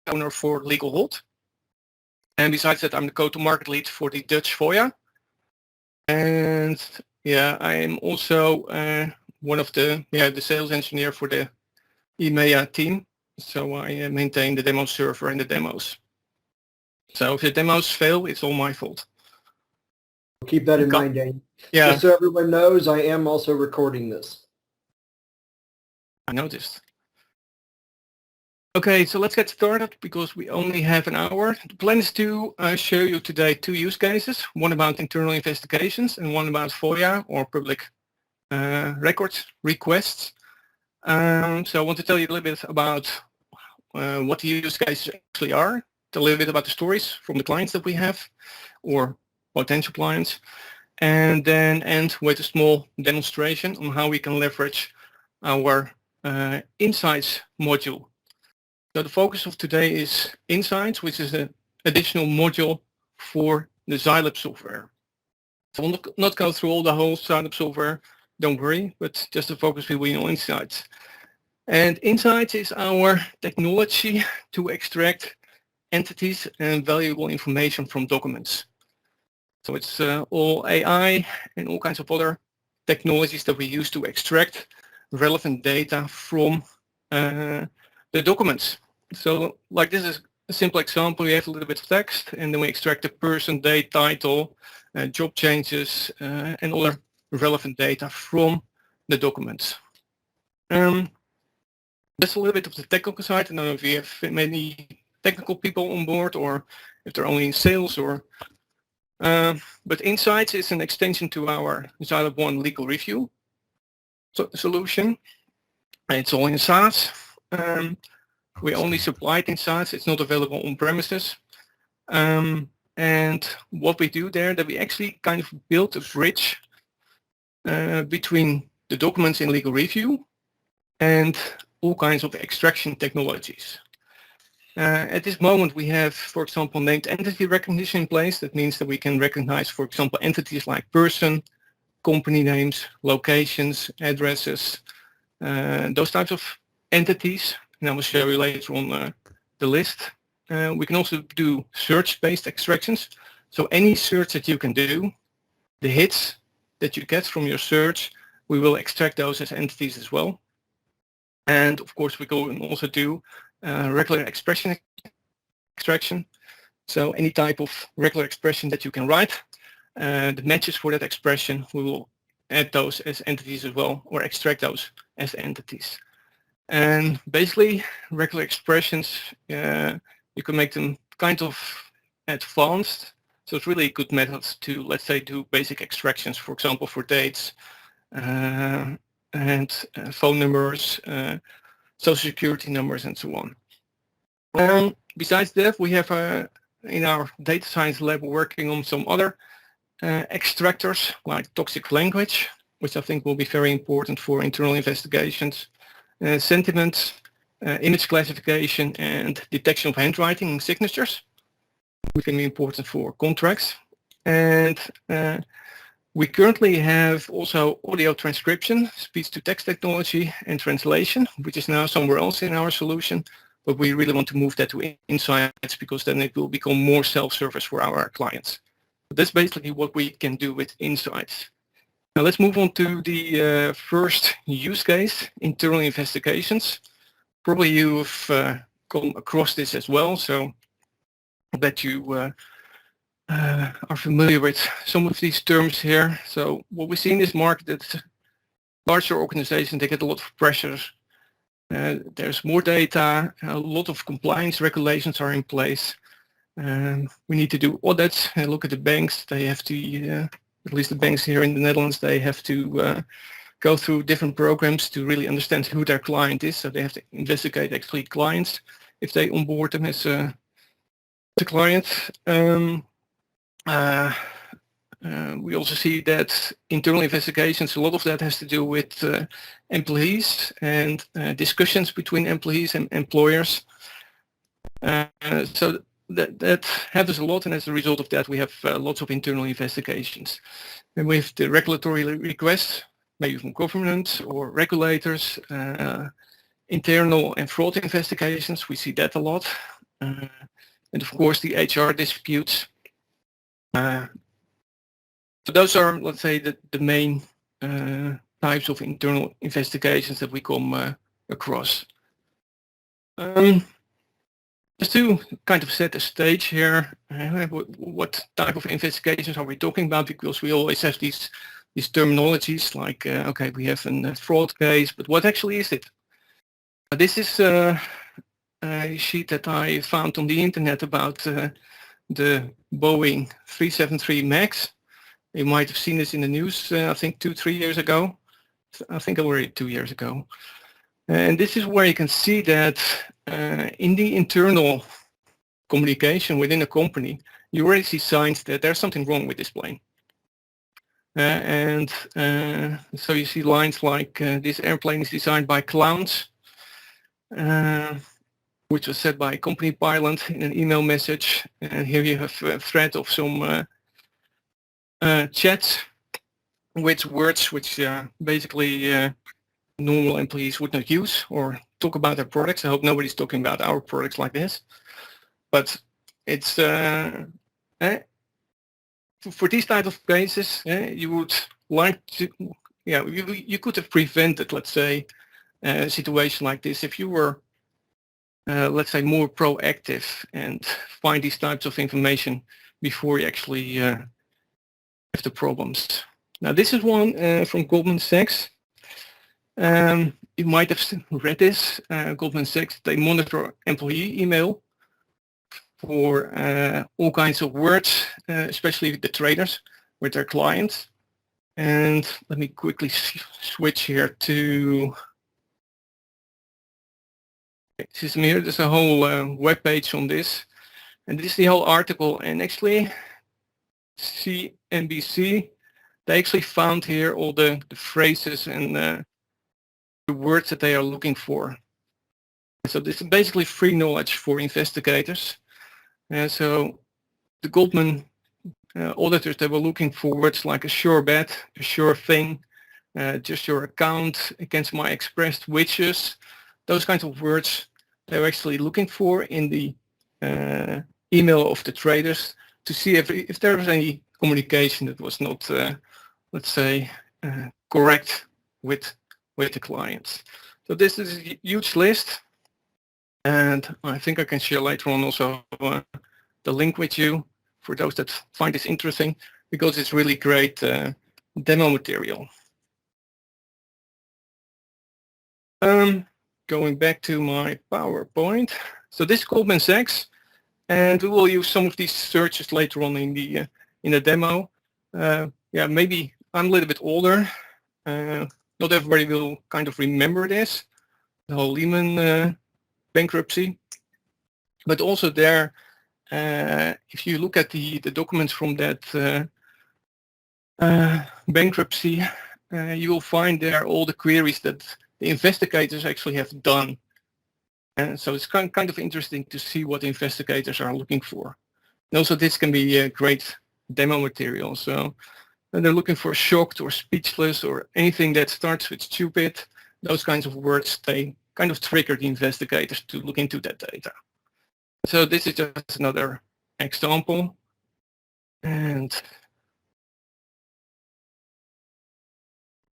owner for Legal Hold. And besides that, I'm the go-to-market lead for the Dutch FOIA. And yeah, I am also one of the sales engineer for the EMEA team. So I maintain the demo server and the demos. So if the demos fail, it's all my fault. Keep that in mind, Dane. Yeah. Just so everyone knows, I am also recording this. I noticed. Okay, so let's get started because we only have an hour. The plan is to show you today 2 use cases, one about internal investigations and one about FOIA or public records requests. So I want to tell you a little bit about what the use cases actually are, tell a little bit about the stories from the clients that we have or potential clients, and then end with a small demonstration on how we can leverage our Insights module. So the focus of today is Insights, which is an additional module for the ZyLab software. So I will not go through all the whole ZyLab software, don't worry, but just the focus will be on Insights. And Insights is our technology to extract entities and valuable information from documents. So it's all AI and all kinds of other technologies that we use to extract relevant data from the documents. So like this is a simple example. We have a little bit of text and then we extract the person, date, title, job changes, and other relevant data from the documents. That's a little bit of the technical side. I don't know if you have many technical people on board or if they're only in sales or but Insights is an extension to our ZyLab One legal review solution. It's all in SaaS. We only supply it in SaaS. It's not available on premises. And what we do there, that we actually kind of build a bridge between the documents in legal review and all kinds of extraction technologies. At this moment, we have, for example, named entity recognition in place. That means that we can recognize, for example, entities like person, company names, locations, addresses, those types of entities. And I will show you later on the list. We can also do search-based extractions. So any search that you can do, the hits that you get from your search, we will extract those as entities as well. And of course, we can also do regular expression extraction. So any type of regular expression that you can write, the matches for that expression, we will add those as entities as well, or extract those as entities. And basically, regular expressions, you can make them kind of advanced. So it's really a good method to, let's say, do basic extractions, for example, for dates and phone numbers, social security numbers, and so on. Besides that, we have in our data science lab working on some other extractors like toxic language, which I think will be very important for internal investigations, sentiment, image classification, and detection of handwriting and signatures, which can be important for contracts. And we currently have also audio transcription, speech-to-text technology, and translation, which is now somewhere else in our solution. But we really want to move that to Insights because then it will become more self-service for our clients. But that's basically what we can do with Insights. Now let's move on to the first use case, internal investigations. Probably you've come across this as well, so I bet you are familiar with some of these terms here. So what we see in this market is larger organizations, they get a lot of pressure. There's more data, a lot of compliance regulations are in place. We need to do audits and look at the banks. They have to, at least the banks here in the Netherlands, they have to go through different programs to really understand who their client is. So they have to investigate actually clients if they onboard them as a client. We also see that internal investigations, a lot of that has to do with employees and discussions between employees and employers. So that happens a lot, and as a result of that, we have lots of internal investigations. And we have the regulatory requests, maybe from government or regulators, internal and fraud investigations. We see that a lot. and of course the HR disputes. So those are, let's say, the main types of internal investigations that we come across. Just to kind of set the stage here, what type of investigations are we talking about? Because we always have these terminologies like, okay, we have a fraud case, but what actually is it? This is a sheet that I found on the internet about the Boeing 373 MAX. You might have seen this in the news, I think 2-3 years ago. I think already 2 years ago. And this is where you can see that in the internal communication within a company, you already see signs that there's something wrong with this plane. So you see lines like this airplane is designed by clowns, which was said by a company pilot in an email message. And here you have a thread of some chats with words which basically normal employees would not use or talk about their products. I hope nobody's talking about our products like this. But it's for these type of cases, you would like to, you could have prevented, let's say, a situation like this if you were, let's say, more proactive and find these types of information before you actually have the problems. Now, this is one from Goldman Sachs. You might have read this. Goldman Sachs, they monitor employee email for all kinds of words, especially the traders with their clients. And let me quickly switch here to system here. There's a whole web page on this. And this is the whole article. And actually, CNBC, they actually found here all the phrases and the words that they are looking for. So this is basically free knowledge for investigators. So the Goldman auditors, they were looking for words like a sure bet, a sure thing, just your account against my expressed wishes. Those kinds of words they were actually looking for in the email of the traders to see if there was any communication that was not, let's say, correct with the clients. So this is a huge list, and I think I can share later on also the link with you for those that find this interesting, because it's really great demo material. Going back to my PowerPoint. So this is Goldman Sachs, and we will use some of these searches later on in the demo. Yeah, maybe I'm a little bit older. Not everybody will kind of remember this, the whole Lehman bankruptcy. But also there, if you look at the documents from that bankruptcy, you will find there all the queries that the investigators actually have done. And so it's kind of interesting to see what the investigators are looking for. And also this can be a great demo material. So they're looking for shocked or speechless or anything that starts with stupid. Those kinds of words, they kind of trigger the investigators to look into that data. So this is just another example. And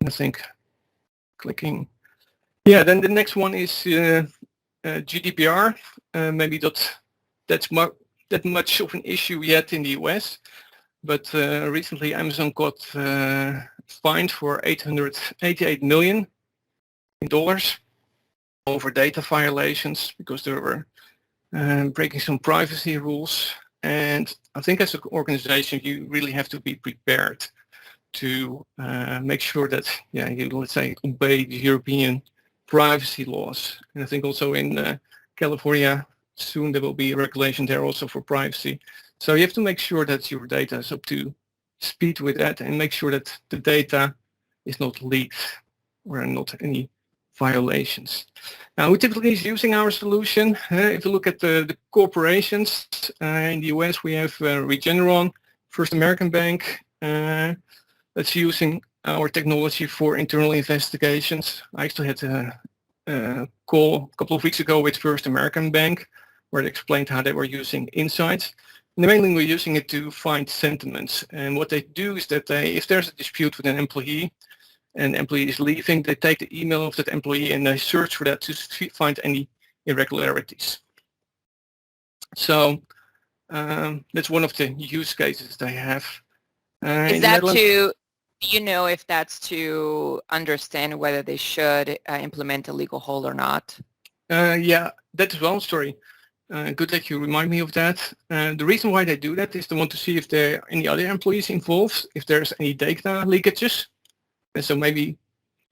I think clicking. Yeah, then the next one is GDPR. Maybe that's that much of an issue yet in the US. But recently Amazon got fined for $888 million over data violations because they were breaking some privacy rules. And I think as an organization, you really have to be prepared to make sure that, yeah, you, let's say, obey the European privacy laws. And I think also in California, soon there will be a regulation there also for privacy. So you have to make sure that your data is up to speed with that and make sure that the data is not leaked or not any violations. Now, who typically is using our solution? If you look at the corporations in the US, we have Regeneron, First American Bank, that's using our technology for internal investigations. I actually had a call a couple of weeks ago with First American Bank. where they explained how they were using insights. And mainly we're using it to find sentiments. And what they do is that if there's a dispute with an employee and the employee is leaving, they take the email of that employee and they search for that to find any irregularities. So that's one of the use cases they have. Is that to, if that's to understand whether they should implement a legal hold or not? Yeah, that as well. Sorry. Good that you remind me of that. The reason why they do that is they want to see if there are any other employees involved, if there's any data leakages. And so maybe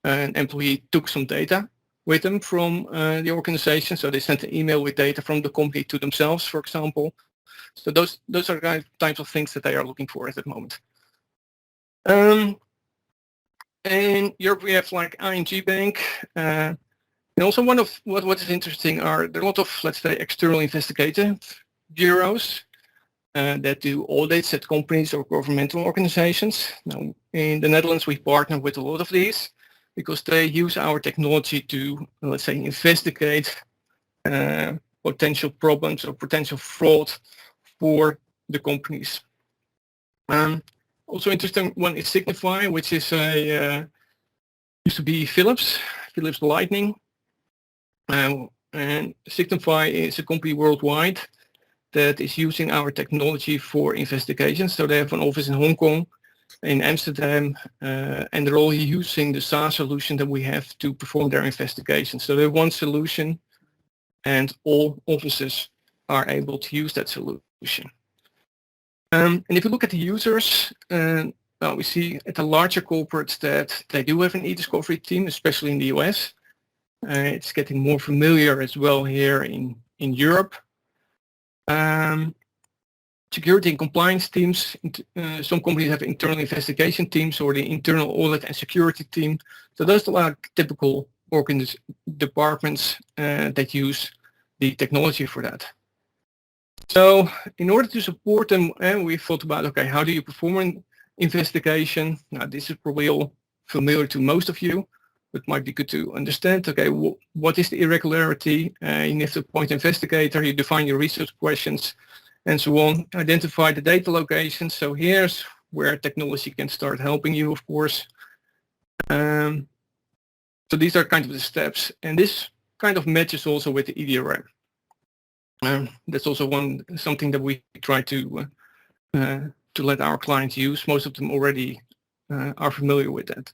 an employee took some data with them from the organization. So they sent an email with data from the company to themselves, for example. So those are the types of things that they are looking for at the moment. In Europe, we have like ING Bank. And also one of what is interesting are there are a lot of, let's say, external investigative bureaus that do audits at companies or governmental organizations. Now, in the Netherlands, we partner with a lot of these because they use our technology to, let's say, investigate potential problems or potential fraud for the companies. Also interesting one is Signify, which is used to be Philips Lightning. And Signify is a company worldwide that is using our technology for investigations. So they have an office in Hong Kong, in Amsterdam, and they're all using the SaaS solution that we have to perform their investigations. So they have one solution and all offices are able to use that solution. And if you look at the users, we see at the larger corporates that they do have an e-discovery team, especially in the US. It's getting more familiar as well here in Europe. Security and compliance teams, some companies have internal investigation teams or the internal audit and security team. So those are typical departments that use the technology for that. So in order to support them, we thought about, okay, how do you perform an investigation? Now, this is probably all familiar to most of you. It might be good to understand, okay, what is the irregularity? You have to appoint an investigator, you define your research questions, and so on, identify the data locations. So here's where technology can start helping you, of course. So these are kind of the steps, and this kind of matches also with the EDRM. That's also something that we try to let our clients use. Most of them already are familiar with that.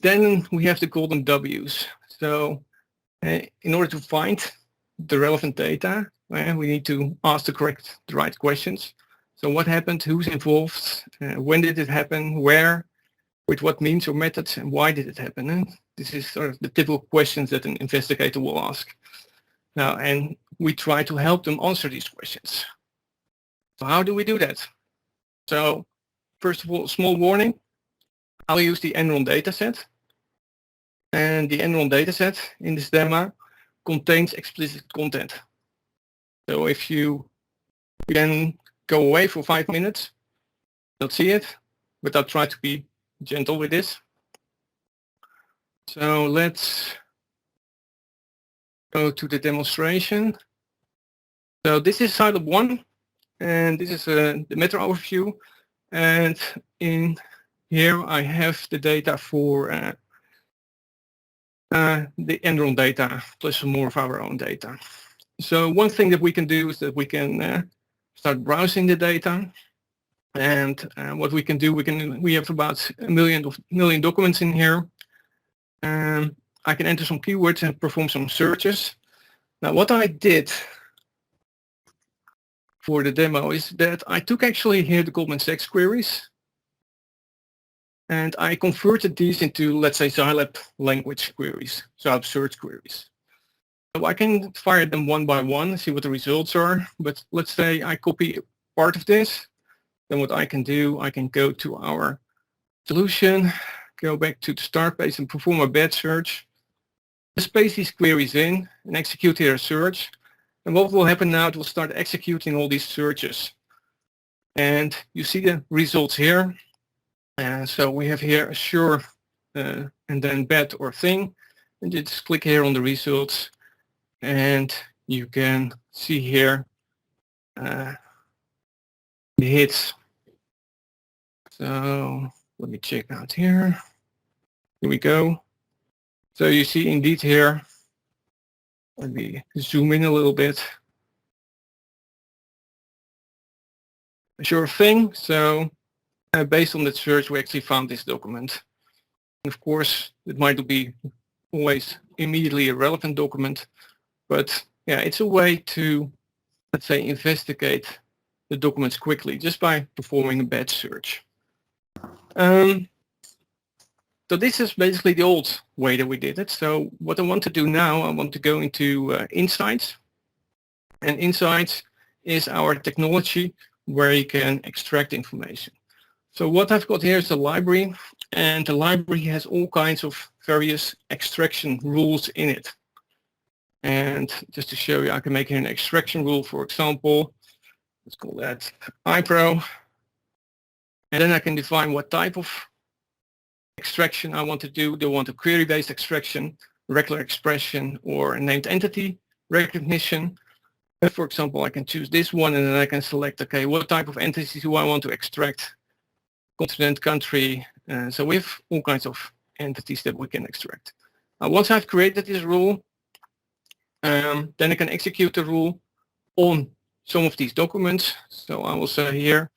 Then we have the golden W's. So in order to find the relevant data, we need to ask the right questions. So what happened, who's involved, when did it happen, where, with what means or methods, and why did it happen? And this is sort of the typical questions that an investigator will ask. Now, and we try to help them answer these questions. So how do we do that? So first of all, small warning. I'll use the Enron dataset. And the Enron dataset in this demo contains explicit content. So if you can go away for 5 minutes, you'll see it, but I'll try to be gentle with this. So let's go to the demonstration. So this is ZyLab 1, and this is the meta overview. And in here I have the data for the Enron data plus some more of our own data. So one thing that we can do is that we can start browsing the data. And what we can do, we have about a million documents in here. I can enter some keywords and perform some searches. Now what I did for the demo is that I took actually here the Goldman Sachs queries and I converted these into, let's say, ZyLab language queries, ZyLab search queries. So I can fire them one by one, see what the results are. But let's say I copy part of this. Then what I can do, I can go to our solution, go back to the start page and perform a batch search. Just paste these queries in and execute here a search. And what will happen now, it will start executing all these searches. And you see the results here. So we have here sure and then bad or thing. And you just click here on the results and you can see here the hits. So let me check out here. Here we go. So you see indeed here, let me zoom in a little bit. Sure thing. So based on that search, we actually found this document. And of course, it might not be always immediately a relevant document, but yeah, it's a way to, let's say, investigate the documents quickly just by performing a batch search. So this is basically the old way that we did it. So what I want to do now, I want to go into Insights. And Insights is our technology where you can extract information. So what I've got here is a library, and the library has all kinds of various extraction rules in it. And just to show you, I can make here an extraction rule, for example. Let's call that IPRO. And then I can define what type of extraction I want to do. Do I want a query-based extraction, regular expression, or a named entity recognition? For example, I can choose this one, and then I can select, okay, what type of entities do I want to extract? Continent, country. So we have all kinds of entities that we can extract. Once I've created this rule, then I can execute the rule on some of these documents. So I will say here,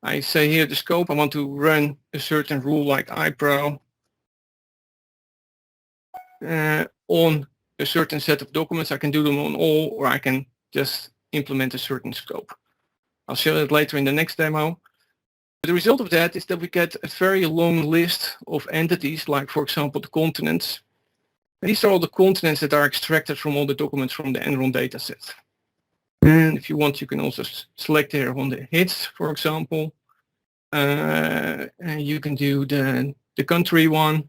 the scope, I want to run a certain rule like IPRO on a certain set of documents. I can do them on all, or I can just implement a certain scope. I'll show that later in the next demo. But the result of that is that we get a very long list of entities, like for example the continents. And these are all the continents that are extracted from all the documents from the Enron dataset. And if you want, you can also select here on the hits, for example. And you can do the country one.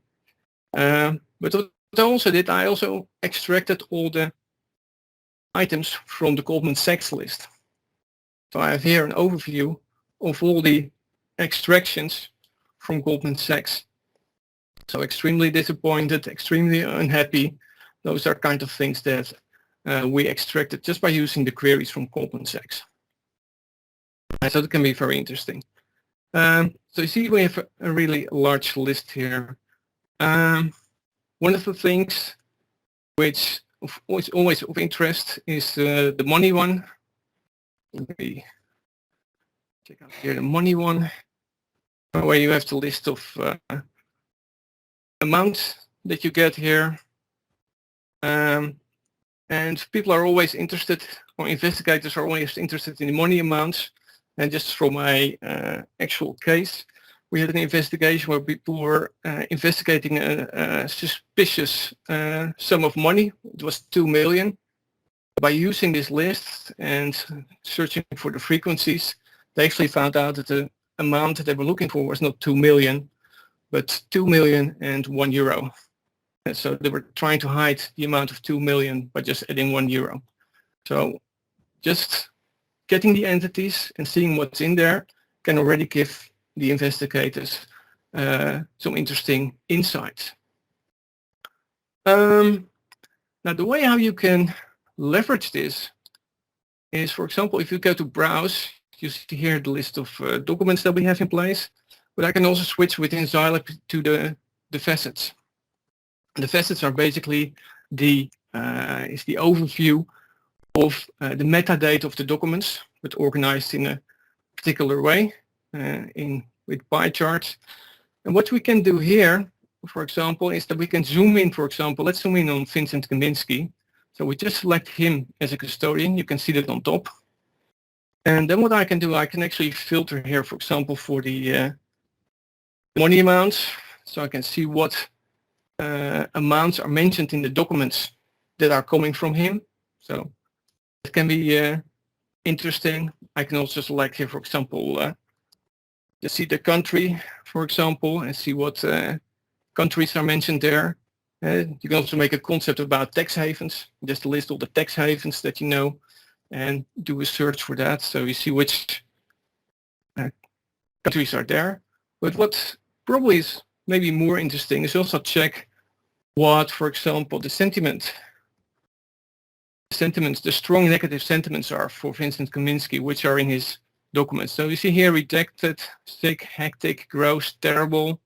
But what I also did, I also extracted all the items from the Goldman Sachs list. So I have here an overview of all the extractions from Goldman Sachs. So extremely disappointed, extremely unhappy. Those are kind of things that we extracted just by using the queries from Goldman Sachs. So it can be very interesting. So you see we have a really large list here. One of the things which is always of interest is the money one. Let me check out here the money one, where you have the list of amounts that you get here. And people are always interested, or investigators are always interested in the money amounts. And just from my actual case, we had an investigation where people were investigating a suspicious sum of money. It was 2 million. By using this list and searching for the frequencies, they actually found out that the amount that they were looking for was not 2 million, but 2 million and €1. And so they were trying to hide the amount of 2 million by just adding €1. So just getting the entities and seeing what's in there can already give the investigators some interesting insights. Now the way how you can leverage this is, for example, if you go to browse, you see here the list of documents that we have in place, but I can also switch within ZyLab to the facets. The facets are basically the overview of the metadata of the documents, but organized in a particular way with pie charts. And what we can do here, for example, is that we can zoom in, for example, let's zoom in on Vincent Kaminsky. So we just select him as a custodian. You can see that on top. And then what I can do, I can actually filter here, for example, for the money amounts. So I can see what amounts are mentioned in the documents that are coming from him. So it can be interesting. I can also select here, for example, to see the country, for example, and see what countries are mentioned there. You can also make a concept about tax havens, just list all the tax havens that you know and do a search for that. So you see which countries are there. But what probably is maybe more interesting is also check what, for example, the sentiment sentiments, the strong negative sentiments are for Vincent Kaminsky, which are in his documents. So you see here, rejected, sick, hectic, gross, terrible,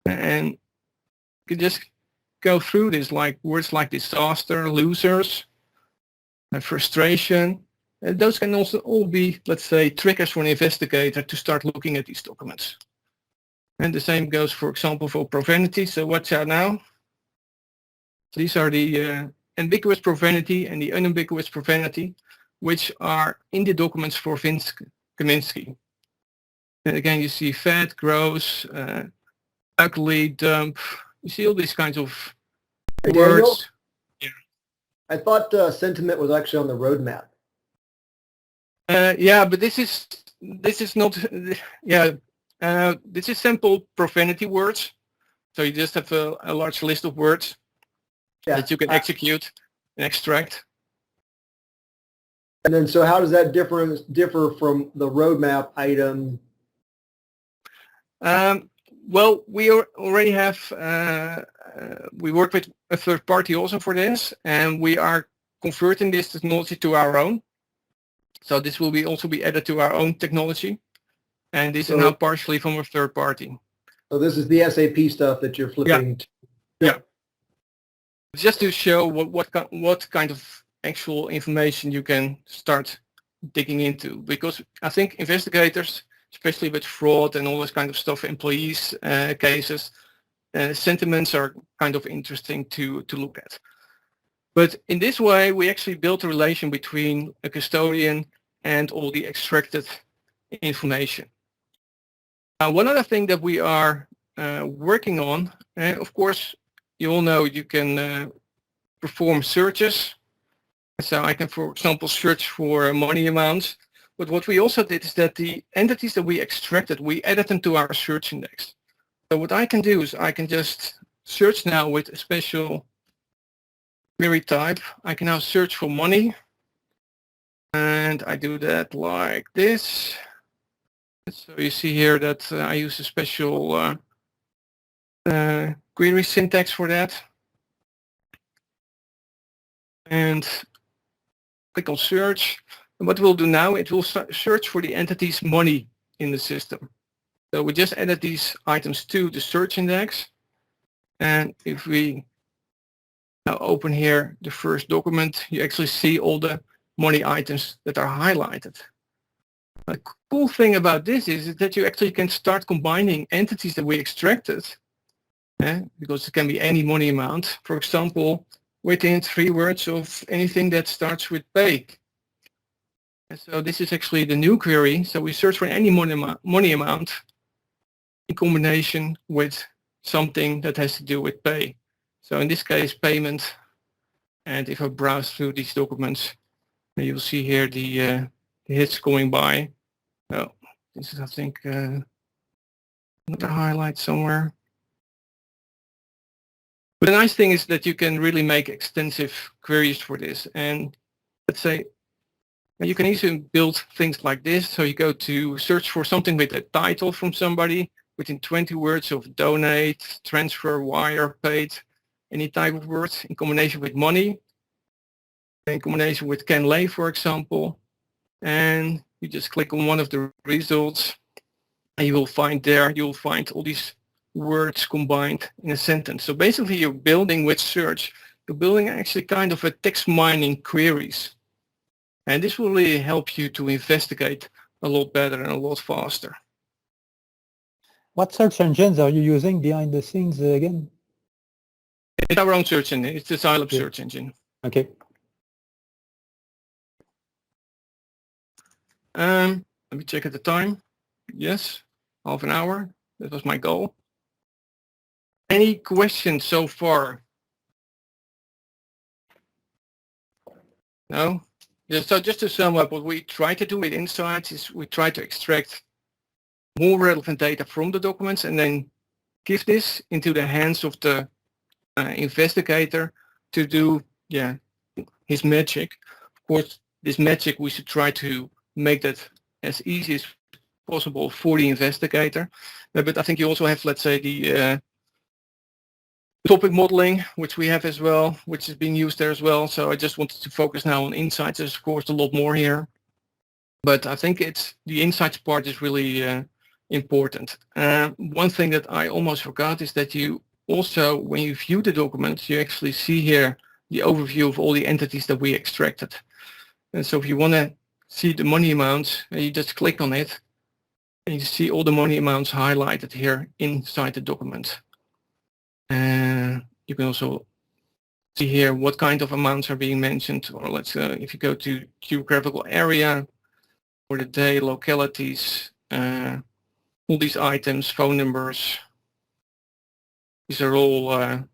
and you can just go through this, like words like disaster, losers, frustration. And those can also all be, let's say, triggers for an investigator to start looking at these documents. And the same goes, for example, for profanity. So watch out now. These are the ambiguous profanity and the unambiguous profanity, which are in the documents for Vince Kaminsky. And again, you see fat, gross, ugly, dumb. You see all these kinds of Hey, words. Daniel, I thought sentiment was actually on the roadmap. Yeah, but this is not. Yeah, this is simple profanity words. So you just have a large list of words that you can execute and extract. And then, so how does that differ from the roadmap item? Well, we already have, we work with a third party also for this, and we are converting this technology to our own. So this will also be added to our own technology, and this is now partially from a third party. So this is the SAP stuff that you're flipping. Yeah. Just to show what kind of actual information you can start digging into, because I think investigators, especially with fraud and all this kind of stuff, employees cases, sentiments are kind of interesting to look at. But in this way, we actually built a relation between a custodian and all the extracted information. One other thing that we are working on, of course, you all know you can perform searches. So I can, for example, search for money amounts. But what we also did is that the entities that we extracted, we added them to our search index. So what I can do is I can just search now with a special query type. I can now search for money. And I do that like this. So you see here that I use a special query syntax for that. And click on search. And what we'll do now, it will search for the entity's money in the system. So we just added these items to the search index. And if we now open here the first document, you actually see all the money items that are highlighted. The cool thing about this is that you actually can start combining entities that we extracted, because it can be any money amount. For example, within 3 words of anything that starts with pay. And so this is actually the new query. So we search for any money amount in combination with something that has to do with pay. So in this case, payment. And if I browse through these documents, you'll see here the hits going by. Oh, this is, I think, another highlight somewhere. But the nice thing is that you can really make extensive queries for this. And let's say you can easily build things like this. So you go to search for something with a title from somebody within 20 words of donate, transfer, wire, paid, any type of words in combination with money, in combination with can lay, for example. And you just click on one of the results and you'll find all these words combined in a sentence. So basically you're building with search, you're building actually kind of a text mining queries. And this will really help you to investigate a lot better and a lot faster. What search engines are you using behind the scenes again? It's our own search engine. It's the ZyLab search engine. Okay. Let me check at the time. Yes, half an hour. That was my goal. Any questions so far? No? So just to sum up, what we try to do with Insights is we try to extract more relevant data from the documents and then give this into the hands of the investigator to do his magic. Of course, this magic we should try to make that as easy as possible for the investigator. But I think you also have, let's say, the topic modeling, which we have as well, which is being used there as well. So I just wanted to focus now on insights. There's of course a lot more here, but I think it's the insights part is really important. One thing that I almost forgot is that you also, when you view the documents, you actually see here the overview of all the entities that we extracted. And so if you want to see the money amounts, you just click on it and you see all the money amounts highlighted here inside the document. You can also see here what kind of amounts are being mentioned, or let's if you go to geographical area or the day, localities, all these items, phone numbers, these are all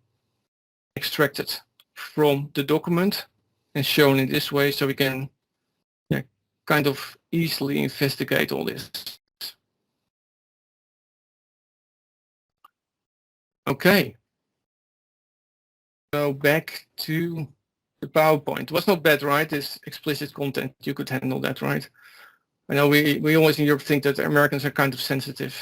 extracted from the document and shown in this way, so we can kind of easily investigate all this. Okay. So back to the PowerPoint. It was not bad, right? This explicit content, you could handle that, right? I know we always in Europe think that Americans are kind of sensitive.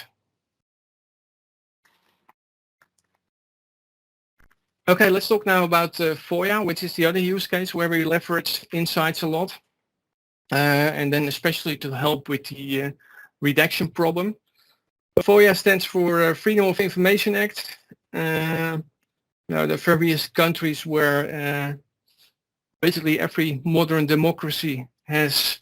Okay, let's talk now about FOIA, which is the other use case where we leverage insights a lot. And then especially to help with the redaction problem. FOIA stands for Freedom of Information Act. Now, the various countries where basically every modern democracy has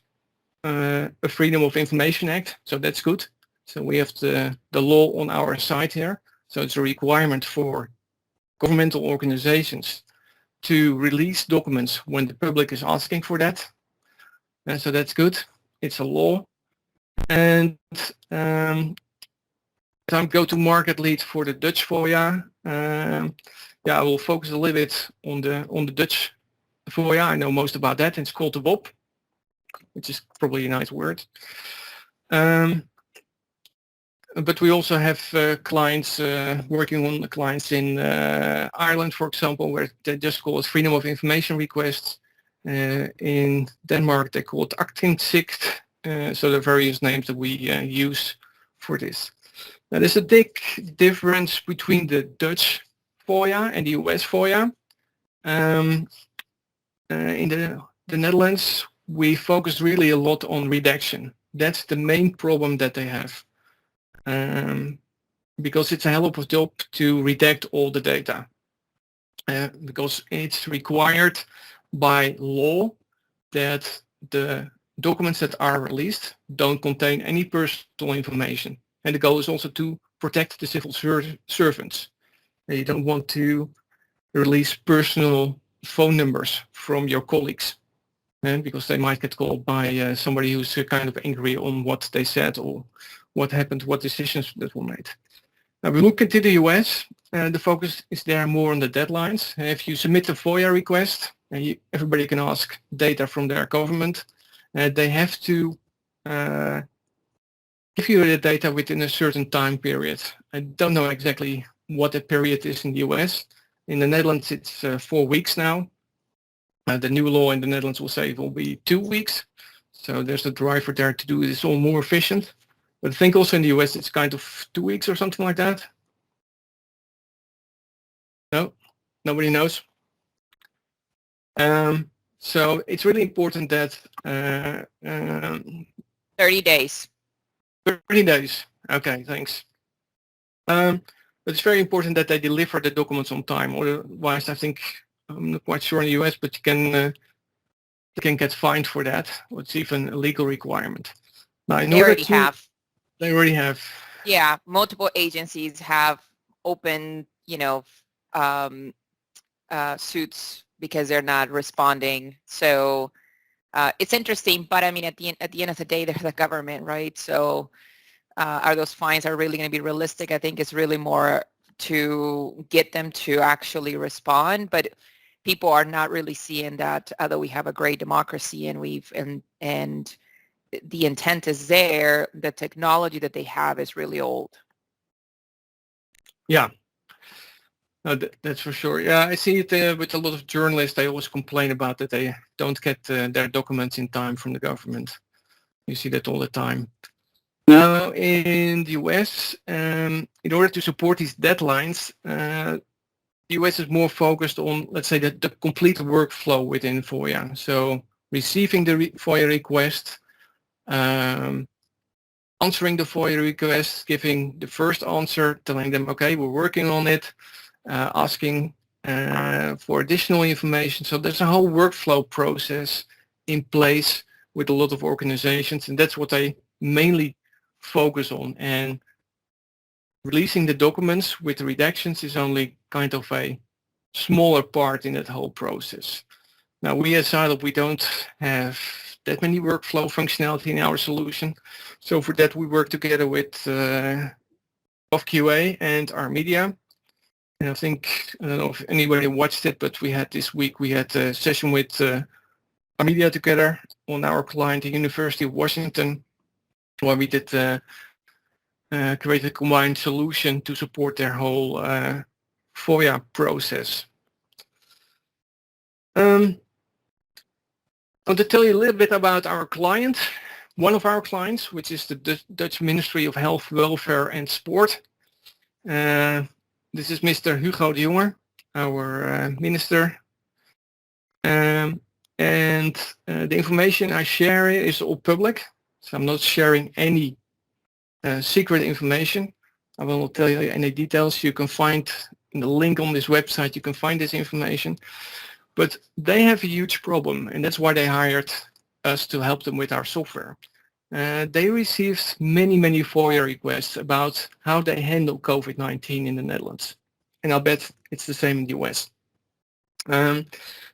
a Freedom of Information Act, so that's good. So we have the law on our side here. So it's a requirement for governmental organizations to release documents when the public is asking for that. And so that's good. It's a law. And I'm go-to-market lead for the Dutch FOIA. I will focus a little bit on the Dutch FOIA. I know most about that. It's called the WOP, which is probably a nice word. But we also have clients working on clients in Ireland, for example, where they just call it Freedom of Information Requests. In Denmark, they call it Aktinsicht. So there are various names that we use for this. Now, there's a big difference between the Dutch FOIA and the US FOIA. In the Netherlands, we focus really a lot on redaction. That's the main problem that they have. Because it's a hell of a job to redact all the data. Because it's required by law that the documents that are released don't contain any personal information. And the goal is also to protect the civil servants. You don't want to release personal phone numbers from your colleagues, because they might get called by somebody who's kind of angry on what they said or what happened, what decisions that were made. Now we look into the US, the focus is there more on the deadlines. If you submit a FOIA request, everybody can ask data from their government. They have to give you the data within a certain time period. I don't know exactly what the period is in the US. In the Netherlands, it's 4 weeks now. The new law in the Netherlands will say it will be 2 weeks. So there's a driver there to do this all more efficient. But I think also in the US, it's kind of 2 weeks or something like that. No, nobody knows. So it's really important that 30 days. 30 days. Okay, thanks. But it's very important that they deliver the documents on time. Otherwise, I think, I'm not quite sure in the US, but you can get fined for that. Or it's even a legal requirement. Now, They already have. They already have. Yeah, multiple agencies have opened, suits because they're not responding. So it's interesting, but I mean, at the end of the day, they're the government, right? So are those fines really going to be realistic? I think it's really more to get them to actually respond, but people are not really seeing that. Although we have a great democracy and and the intent is there, the technology that they have is really old. Yeah. No, that's for sure. Yeah, I see it with a lot of journalists. They always complain about that they don't get their documents in time from the government. You see that all the time. Now, in the US, in order to support these deadlines, The US is more focused on, let's say, the complete workflow within FOIA. So receiving the FOIA request, answering the FOIA request, giving the first answer, telling them, okay, we're working on it, asking for additional information. So there's a whole workflow process in place with a lot of organizations, and that's what they mainly focus on. And releasing the documents with the redactions is only kind of a smaller part in that whole process. Now, we as ZyLab, we don't have that many workflow functionality in our solution. So for that, we work together with QA and our media. And I think, I don't know if anybody watched it, but we had this week, we had a session with our media together on our client, the University of Washington, where we did create a combined solution to support their whole FOIA process. I want to tell you a little bit about our client, one of our clients, which is the Dutch Ministry of Health, Welfare and Sport. This is Mr. Hugo de Jonge, our minister. And the information I share is all public, so I'm not sharing any secret information. I will not tell you any details. You can find in the link on this website, you can find this information. But they have a huge problem, and that's why they hired us to help them with our software. They received many FOIA requests about how they handle COVID-19 in the Netherlands. And I'll bet it's the same in the US.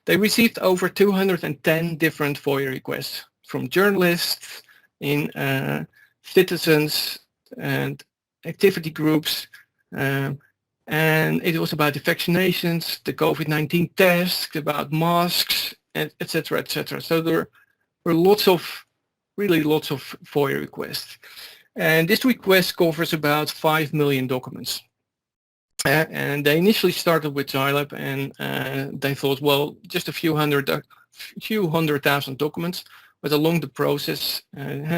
They received over 210 different FOIA requests from journalists, citizens and activity groups. And it was about the vaccinations, the COVID-19 tests, about masks, etc., etc. So there were really lots of FOIA requests. And this request covers about 5 million documents. And they initially started with ZyLab, and they thought, well, just a few hundred thousand documents. But along the process,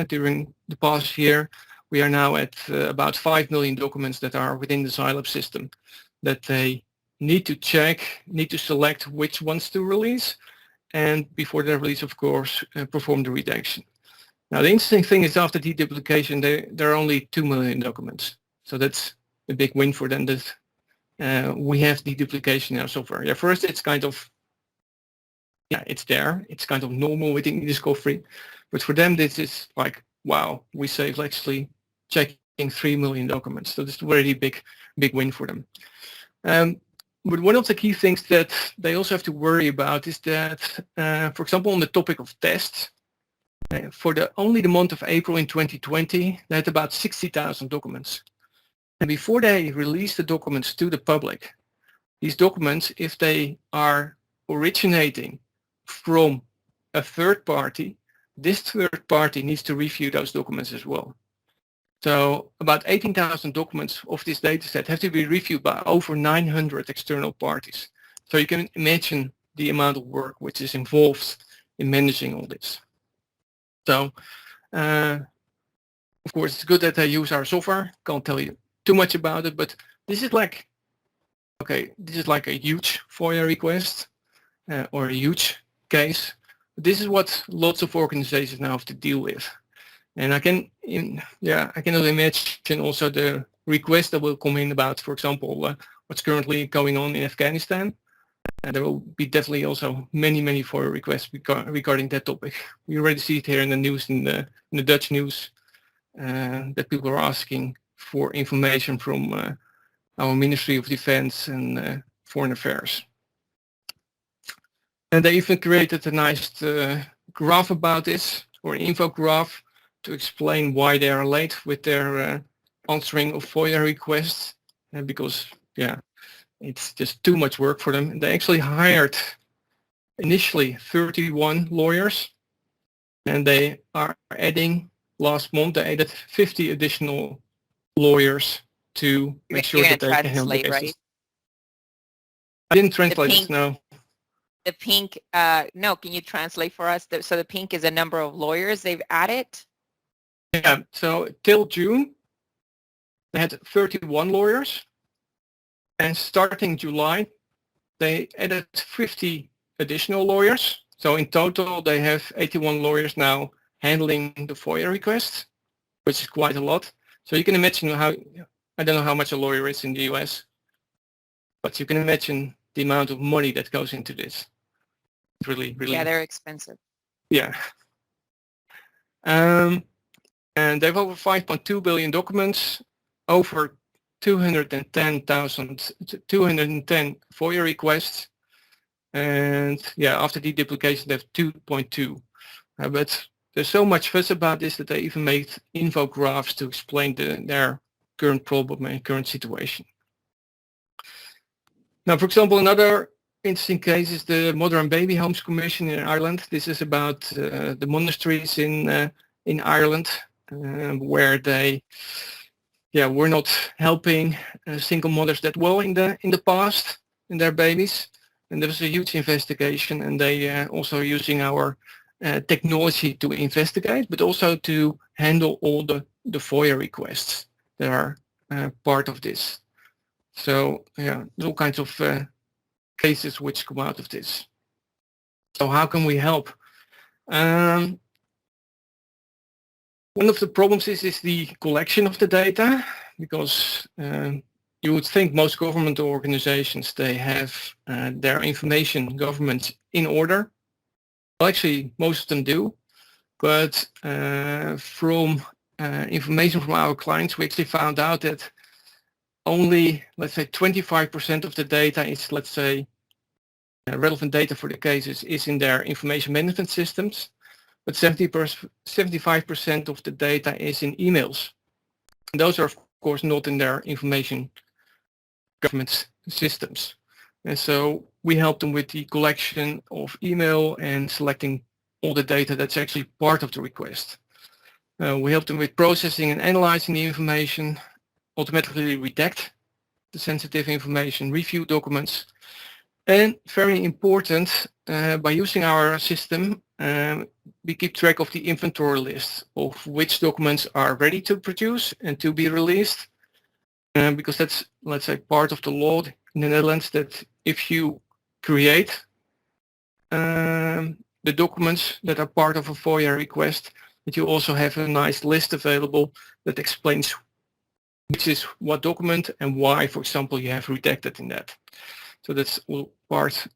during the past year, we are now at about 5 million documents that are within the ZyLab system that they need to check, need to select which ones to release, and before their release, of course, perform the redaction. Now, the interesting thing is after deduplication, there are only 2 million documents. So that's a big win for them that we have deduplication in our software. Yeah, first, it's kind of, it's there. It's kind of normal within e-discovery. But for them, this is like, wow, we saved actually checking 3 million documents. So this is a very big win for them. But one of the key things that they also have to worry about is that, for example, on the topic of tests, for only the month of April in 2020, they had about 60,000 documents. And before they release the documents to the public, these documents, if they are originating from a third party, this third party needs to review those documents as well. So about 18,000 documents of this data set have to be reviewed by over 900 external parties. So you can imagine the amount of work which is involved in managing all this. So, of course, it's good that they use our software. Can't tell you too much about it, but this is like, this is like a huge FOIA request or a huge case. This is what lots of organizations now have to deal with. And I can imagine also the requests that will come in about, for example, what's currently going on in Afghanistan. And there will be definitely also many FOIA requests regarding that topic. We already see it here in the news, in the Dutch news, that people are asking for information from our Ministry of Defense and Foreign Affairs. And they even created a nice graph about this, or an infograph, to explain why they are late with their answering of FOIA requests, because it's just too much work for them. They actually hired initially 31 lawyers, and they are adding, last month they added 50 additional lawyers to make sure that they can handle the cases. Right? I didn't translate this, no. The pink, no, can you translate for us? So the pink is a number of lawyers they've added? Yeah, so till June, they had 31 lawyers. And starting July, they added 50 additional lawyers. So in total, they have 81 lawyers now handling the FOIA requests, which is quite a lot. So you can imagine how, I don't know how much a lawyer is in the US, but you can imagine the amount of money that goes into this. It's really, really. Yeah, they're expensive. Yeah. And they have over 5.2 billion documents, over 210 FOIA requests. And yeah, after deduplication, they have 2.2. But there's so much fuss about this that they even made infographs to explain their current problem and current situation. Now, for example, another interesting case is the Mother and Baby Homes Commission in Ireland. This is about the monasteries in Ireland, where they were not helping single mothers that well in the past in their babies. And there was a huge investigation, and they also using our technology to investigate, but also to handle all the FOIA requests that are part of this. So yeah, there's all kinds of cases which come out of this. So how can we help? One of the problems is the collection of the data, because you would think most government organizations, they have their information government in order. Well, actually, most of them do, but from information from our clients, we actually found out that only, let's say, 25% of the data is, let's say, relevant data for the cases is in their information management systems, but 75% of the data is in emails. And those are, of course, not in their information government systems. And so we help them with the collection of email and selecting all the data that's actually part of the request. We help them with processing and analyzing the information, automatically redact the sensitive information, review documents, and very important, by using our system, we keep track of the inventory list of which documents are ready to produce and to be released, because that's, let's say, part of the law in the Netherlands, that if you create the documents that are part of a FOIA request, that you also have a nice list available that explains which is what document and why, for example, you have redacted in that. So that's all part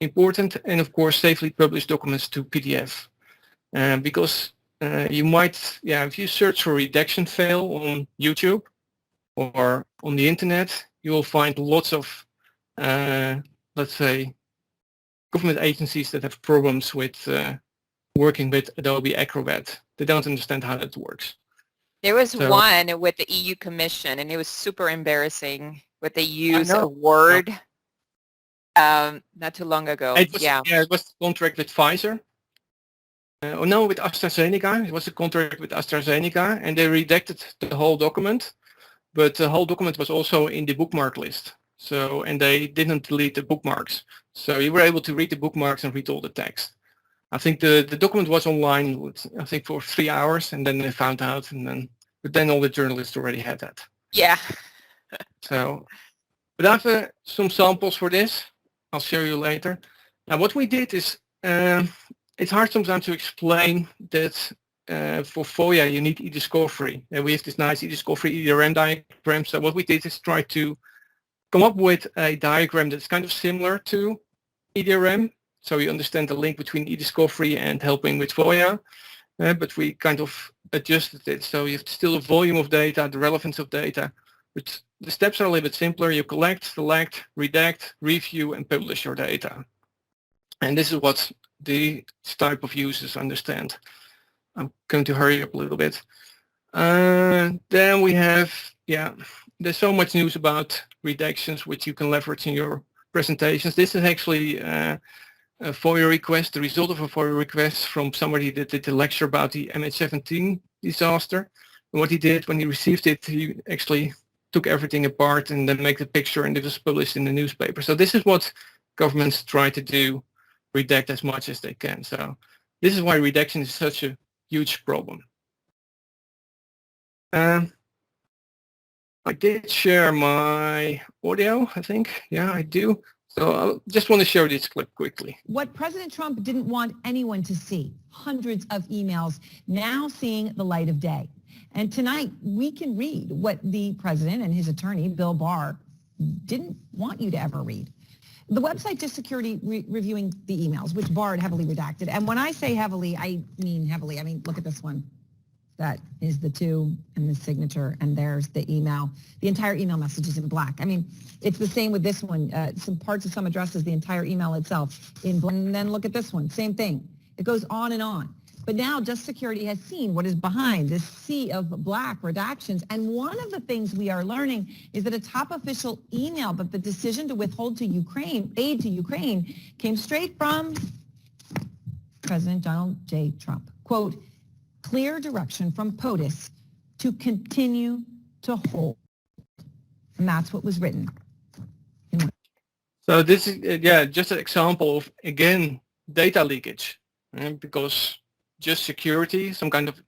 important. And of course, safely publish documents to PDF. Because you might, if you search for redaction fail on YouTube or on the internet, you will find lots of, let's say, government agencies that have problems with working with Adobe Acrobat. They don't understand how that works. There was one with the EU Commission, and it was super embarrassing. But they use a word not too long ago. It was, it was a contract with Pfizer. With AstraZeneca. It was a contract with AstraZeneca, and they redacted the whole document. But the whole document was also in the bookmark list. So, and they didn't delete the bookmarks. So you were able to read the bookmarks and read all the text. I think the document was online, I think, for 3 hours, and then they found out, but then all the journalists already had that. Yeah. So, but I have some samples for this. I'll show you later. Now, what we did is, it's hard sometimes to explain that for FOIA you need e-discovery, and we have this nice e-discovery EDRM diagram. So what we did is try to come up with a diagram that's kind of similar to EDRM. So you understand the link between e-discovery and helping with FOIA, but we kind of adjusted it. So you have still the volume of data, the relevance of data, but the steps are a little bit simpler. You collect, select, redact, review, and publish your data. And this is what the type of users understand. I'm going to hurry up a little bit. Then we have, there's so much news about redactions which you can leverage in your presentations. This is actually a FOIA request, the result of a FOIA request from somebody that did a lecture about the MH17 disaster. And what he did when he received it, he actually took everything apart and then make the picture, and it was published in the newspaper. So this is what governments try to do, redact as much as they can. So this is why redaction is such a huge problem. I did share my audio, I think. Yeah, I do. So I just want to share this clip quickly. What President Trump didn't want anyone to see, hundreds of emails now seeing the light of day. And tonight, we can read what the president and his attorney, Bill Barr, didn't want you to ever read. The website just security reviewing the emails, which Barr had heavily redacted. And when I say heavily, I mean heavily. I mean, look at this one. That is the two and the signature, and there's the email. The entire email message is in black. I mean, it's the same with this one. Some parts of some addresses, the entire email itself in black. And then look at this one, same thing. It goes on and on. But now Just Security has seen what is behind this sea of black redactions. And one of the things we are learning is that a top official email that the decision to withhold to Ukraine, aid to Ukraine, came straight from President Donald J. Trump. Quote, clear direction from POTUS to continue to hold. And that's what was written. So this is, just an example of, again, data leakage. Because Just Security, some kind of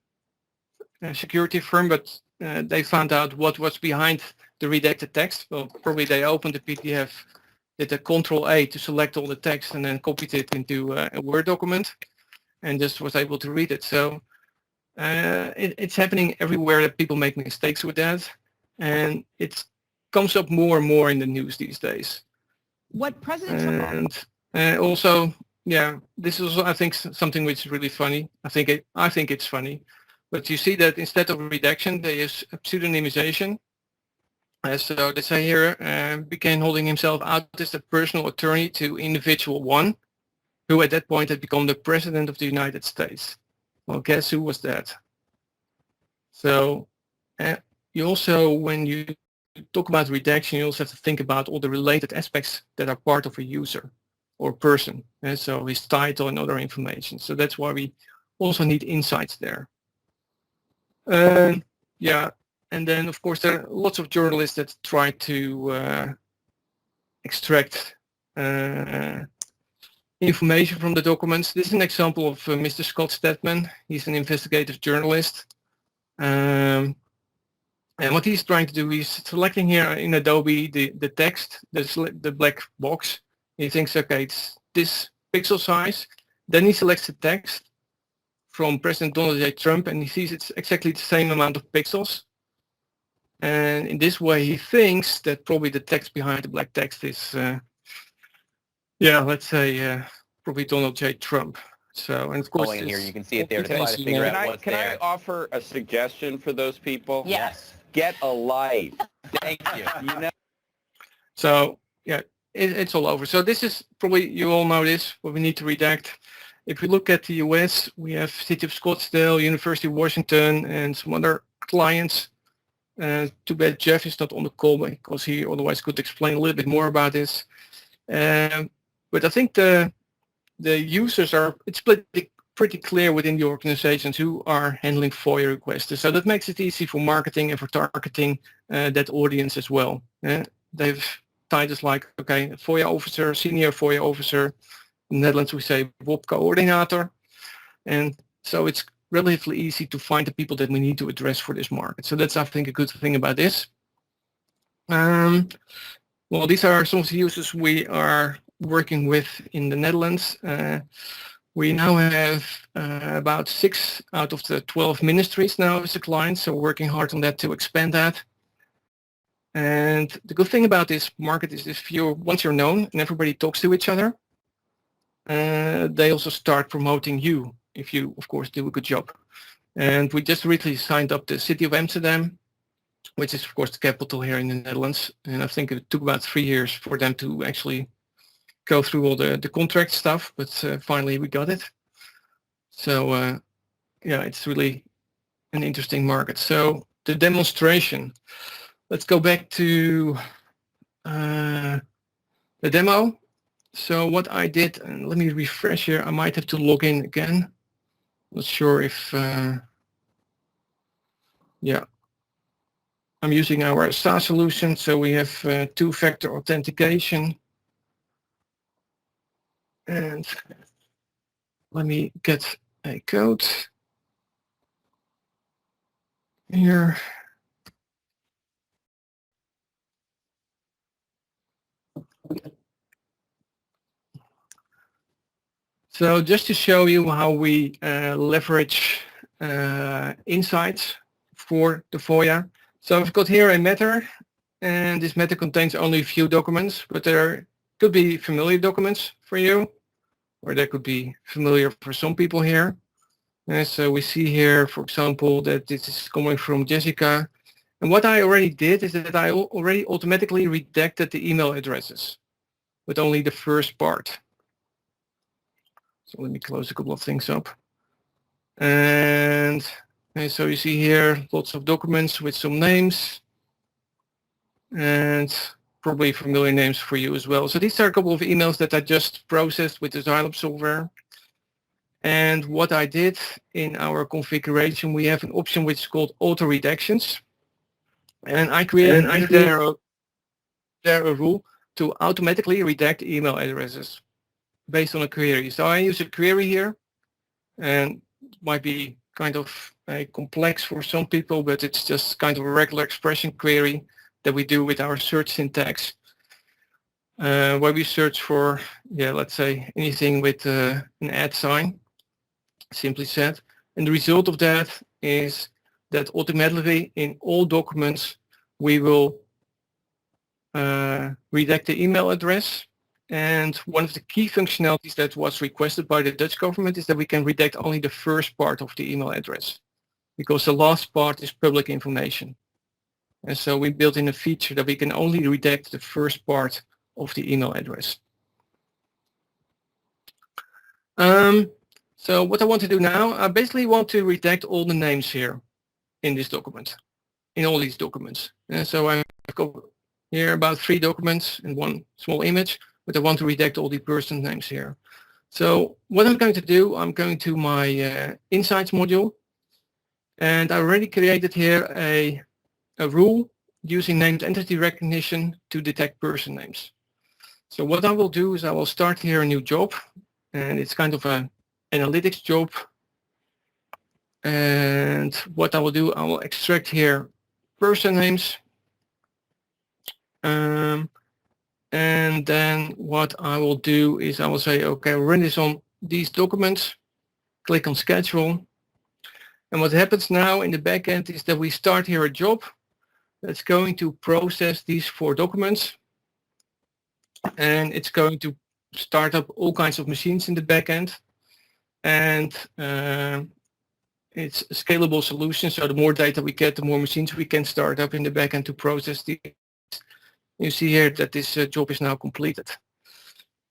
security firm, but they found out what was behind the redacted text. Well, probably they opened the PDF, did a Control-A to select all the text, and then copied it into a Word document, and just was able to read it. So it's happening everywhere that people make mistakes with that, and it comes up more and more in the news these days. What President Trump... And also, yeah, this is, I think, something which is really funny. I think it's funny, but you see that instead of redaction, they use pseudonymization. So they say here, began holding himself out as a personal attorney to individual one, who at that point had become the president of the United States. Well, guess who was that? So you also, when you talk about redaction, you also have to think about all the related aspects that are part of a user or person. And so his title and other information. So that's why we also need insights there. Yeah, and then of course there are lots of journalists that try to extract information from the documents. This is an example of Mr. Scott Stedman. He's an investigative journalist. And what he's trying to do is selecting here in Adobe the text, the black box. He thinks, okay, it's this pixel size. Then he selects the text from President Donald J. Trump, and he sees it's exactly the same amount of pixels. And in this way, he thinks that probably the text behind the black text is, let's say, probably Donald J. Trump. So, and of course, here you can see it there to try to figure out what's there. Can I offer a suggestion for those people? Yes. Get a light. Thank you. You know? So, yeah, it's all over. So this is probably, you all know this, what we need to redact. If we look at the US, we have City of Scottsdale, University of Washington, and some other clients. Too bad Jeff is not on the call because he otherwise could explain a little bit more about this. But I think the users are, it's pretty clear within the organizations who are handling FOIA requests. So that makes it easy for marketing and for targeting that audience as well. They've titles like, okay, FOIA officer, senior FOIA officer. In the Netherlands we say WOP coordinator. And so it's relatively easy to find the people that we need to address for this market. So that's, I think, a good thing about this. Well, these are some of the users we are working with in the Netherlands. We now have about 6 out of the 12 ministries now as a client, so working hard on that to expand that. And the good thing about this market is if once you're known and everybody talks to each other, they also start promoting you if you, of course, do a good job. And we just recently signed up the City of Amsterdam, which is, of course, the capital here in the Netherlands. And I think it took about 3 years for them to actually go through all the contract stuff, but finally we got it. So, yeah, it's really an interesting market. So the demonstration, let's go back to the demo. So what I did, and let me refresh here, I might have to log in again. Not sure if, yeah. I'm using our SaaS solution, so we have two-factor authentication. And let me get a code here. So just to show you how we leverage insights for the FOIA. So I've got here a matter, and this matter contains only a few documents, but there could be familiar documents for you, or they could be familiar for some people here. And so we see here, for example, that this is coming from Jessica. And what I already did is that I already automatically redacted the email addresses with only the first part. So let me close a couple of things up. And so you see here lots of documents with some names and probably familiar names for you as well. So these are a couple of emails that I just processed with the ZyLab software. And what I did in our configuration, we have an option which is called auto redactions. And I created there a rule to automatically redact email addresses based on a query. So I use a query here, and it might be kind of complex for some people, but it's just kind of a regular expression query that we do with our search syntax, where we search for, let's say anything with an @ sign, simply said. And the result of that is that automatically in all documents we will redact the email address. And one of the key functionalities that was requested by the Dutch government is that we can redact only the first part of the email address, because the last part is public information. And so we built in a feature that we can only redact the first part of the email address. So what I want to do now, I basically want to redact all the names here in this document, in all these documents. And so I've got here about 3 documents and 1 small image, but I want to redact all the person names here. So what I'm going to do, I'm going to my insights module, and I already created here a rule using named entity recognition to detect person names. So what I will do is I will start here a new job, and it's kind of an analytics job. And what I will do, I will extract here person names. And then what I will do is I will say, okay, run this on these documents, click on schedule. And what happens now in the backend is that we start here a job that's going to process these 4 documents. And it's going to start up all kinds of machines in the backend. And it's a scalable solution. So the more data we get, the more machines we can start up in the backend to process these. You see here that this job is now completed.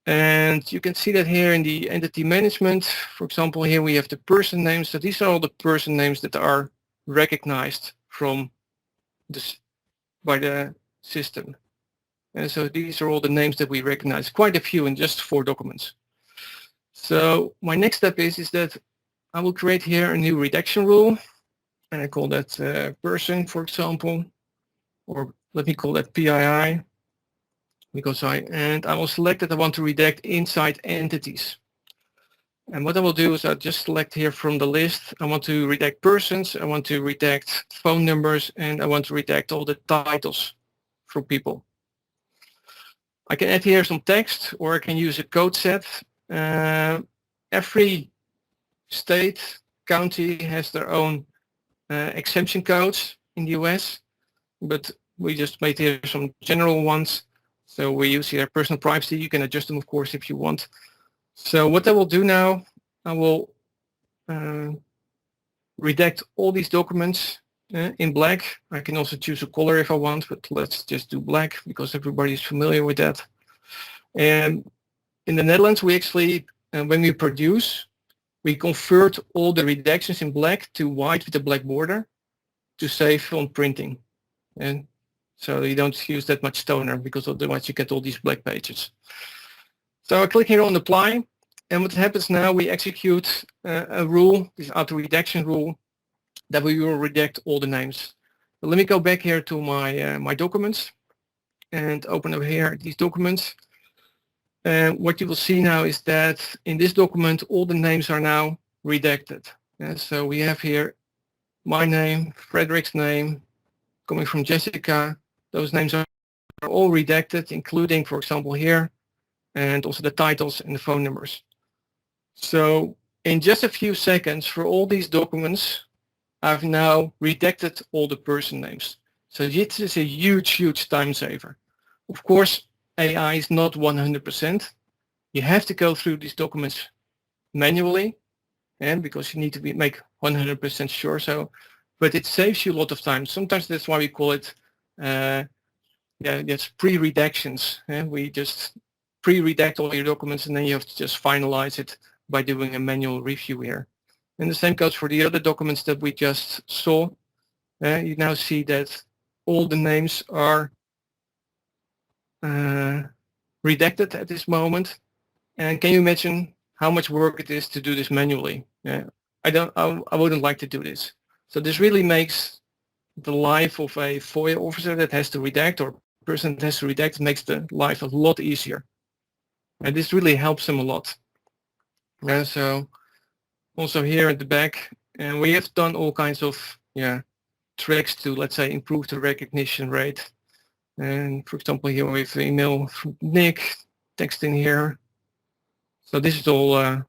And you can see that here in the entity management. For example, here we have the person names. So these are all the person names that are recognized from this by the system. And so these are all the names that we recognize, quite a few in just 4 documents. So my next step is that I will create here a new redaction rule, and I call that person, for example, or let me call that PII, because I will select that I want to redact inside entities. And what I will do is I'll just select here from the list. I want to redact persons, I want to redact phone numbers, and I want to redact all the titles for people. I can add here some text, or I can use a code set. Every state, county has their own exemption codes in the US, but we just made here some general ones. So we use here personal privacy. You can adjust them, of course, if you want. So what I will do now, I will redact all these documents in black. I can also choose a color if I want, but let's just do black because everybody is familiar with that. And in the Netherlands, we actually, when we produce, we convert all the redactions in black to white with a black border to save on printing. And so you don't use that much toner because otherwise you get all these black pages. So I click here on apply, and what happens now, we execute a rule, this auto redaction rule, that we will redact all the names. But let me go back here to my my documents and open up here these documents. And what you will see now is that in this document, all the names are now redacted. And so we have here my name, Frederick's name, coming from Jessica. Those names are all redacted, including, for example, here, and also the titles and the phone numbers. So in just a few seconds for all these documents, I've now redacted all the person names. So this is a huge, huge time saver. Of course, AI is not 100%. You have to go through these documents manually, and because you need to make 100% sure. So, but it saves you a lot of time. Sometimes that's why we call it, it's pre-redactions. We just pre-redact all your documents, and then you have to just finalize it by doing a manual review here. And the same goes for the other documents that we just saw. You now see that all the names are redacted at this moment. And can you imagine how much work it is to do this manually? I wouldn't like to do this. So this really makes the life of a FOIA officer that has to redact, or person that has to redact, makes the life a lot easier. And this really helps them a lot. So also here at the back, and we have done all kinds of tricks to, let's say, improve the recognition rate. And for example, here we have an email from Nick, text in here. So this is all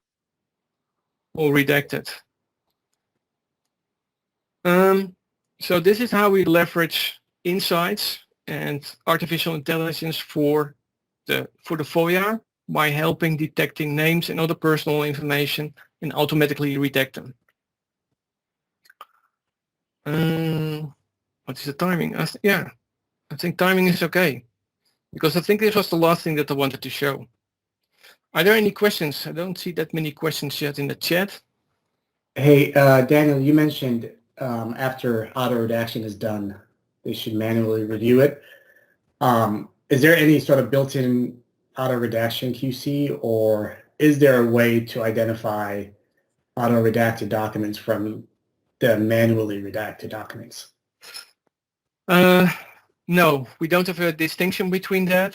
redacted. So this is how we leverage insights and artificial intelligence for the FOIA by helping detecting names and other personal information and automatically redact them. What is the timing? I think timing is okay, because I think this was the last thing that I wanted to show. Are there any questions? I don't see that many questions yet in the chat. Hey, Daniel, you mentioned after auto redaction is done, they should manually review it. Is there any sort of built-in auto redaction QC, or is there a way to identify auto redacted documents from the manually redacted documents? No, we don't have a distinction between that.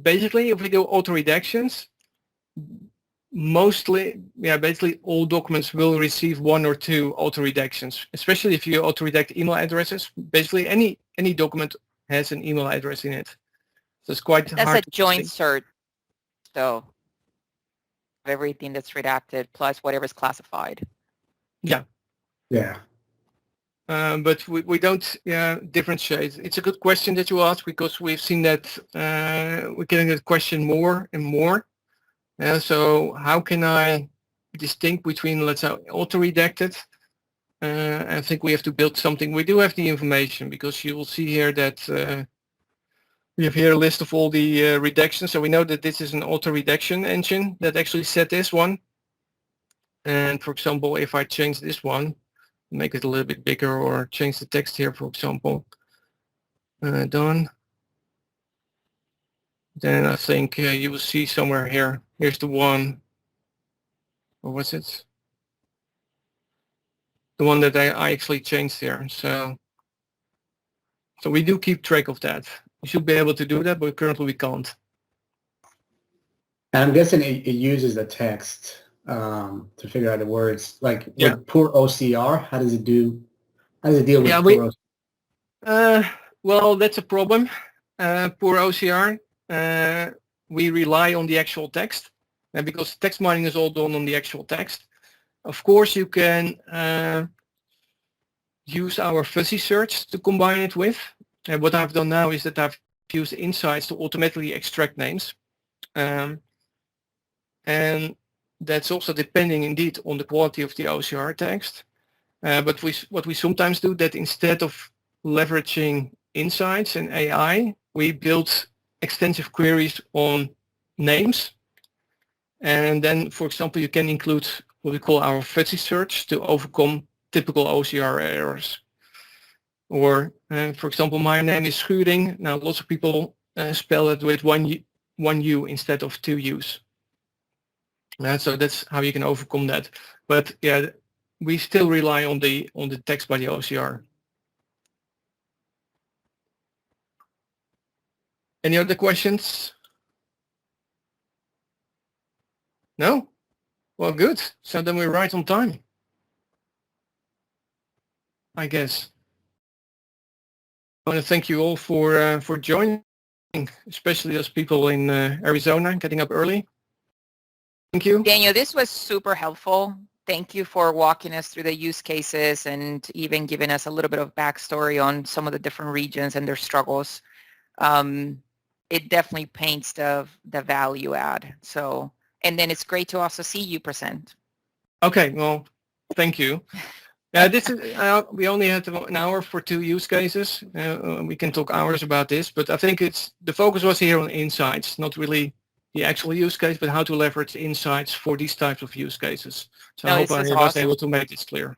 Basically, if we do auto redactions, basically all documents will receive one or two auto redactions, especially if you auto redact email addresses. Basically, any document has an email address in it. So it's quite hard. That's a joint cert, though, of everything that's redacted plus whatever's classified. Yeah. Yeah. But we don't differentiate. It's a good question that you ask, because we've seen that we're getting that question more and more. So how can I distinct between, let's say, auto-redacted? I think we have to build something. We do have the information, because you will see here that we have here a list of all the redactions. So we know that this is an auto-redaction engine that actually set this one. And for example, if I change this one, make it a little bit bigger, or change the text here, for example, done. Then I think you will see somewhere here. Here's the one. Or was it? The one that I actually changed here. So we do keep track of that. We should be able to do that, but currently we can't. And I'm guessing it uses the text to figure out the words. Like with poor OCR, how does it deal with poor OCR? Well, that's a problem. Poor OCR. We rely on the actual text, because text mining is all done on the actual text. Of course, you can use our fuzzy search to combine it with. And what I've done now is that I've used insights to automatically extract names. And that's also depending indeed on the quality of the OCR text. But what we sometimes do, that instead of leveraging insights and AI, we build extensive queries on names. And then, for example, you can include what we call our fuzzy search to overcome typical OCR errors. Or, for example, my name is Schuring. Now, lots of people spell it with one U instead of two U's. So that's how you can overcome that. But yeah, we still rely on the text by the OCR. Any other questions? No? Well, good. So then we're right on time, I guess. I want to thank you all for joining, especially those people in Arizona getting up early. Thank you. Daniel, this was super helpful. Thank you for walking us through the use cases and even giving us a little bit of backstory on some of the different regions and their struggles. It definitely paints the value add. So, and then it's great to also see you present. Okay, well, thank you. This is we only had an hour for 2 use cases. We can talk hours about this, but I think the focus was here on insights, not really the actual use case, but how to leverage insights for these types of use cases. So No, I hope this I is was awesome. able to make this clear.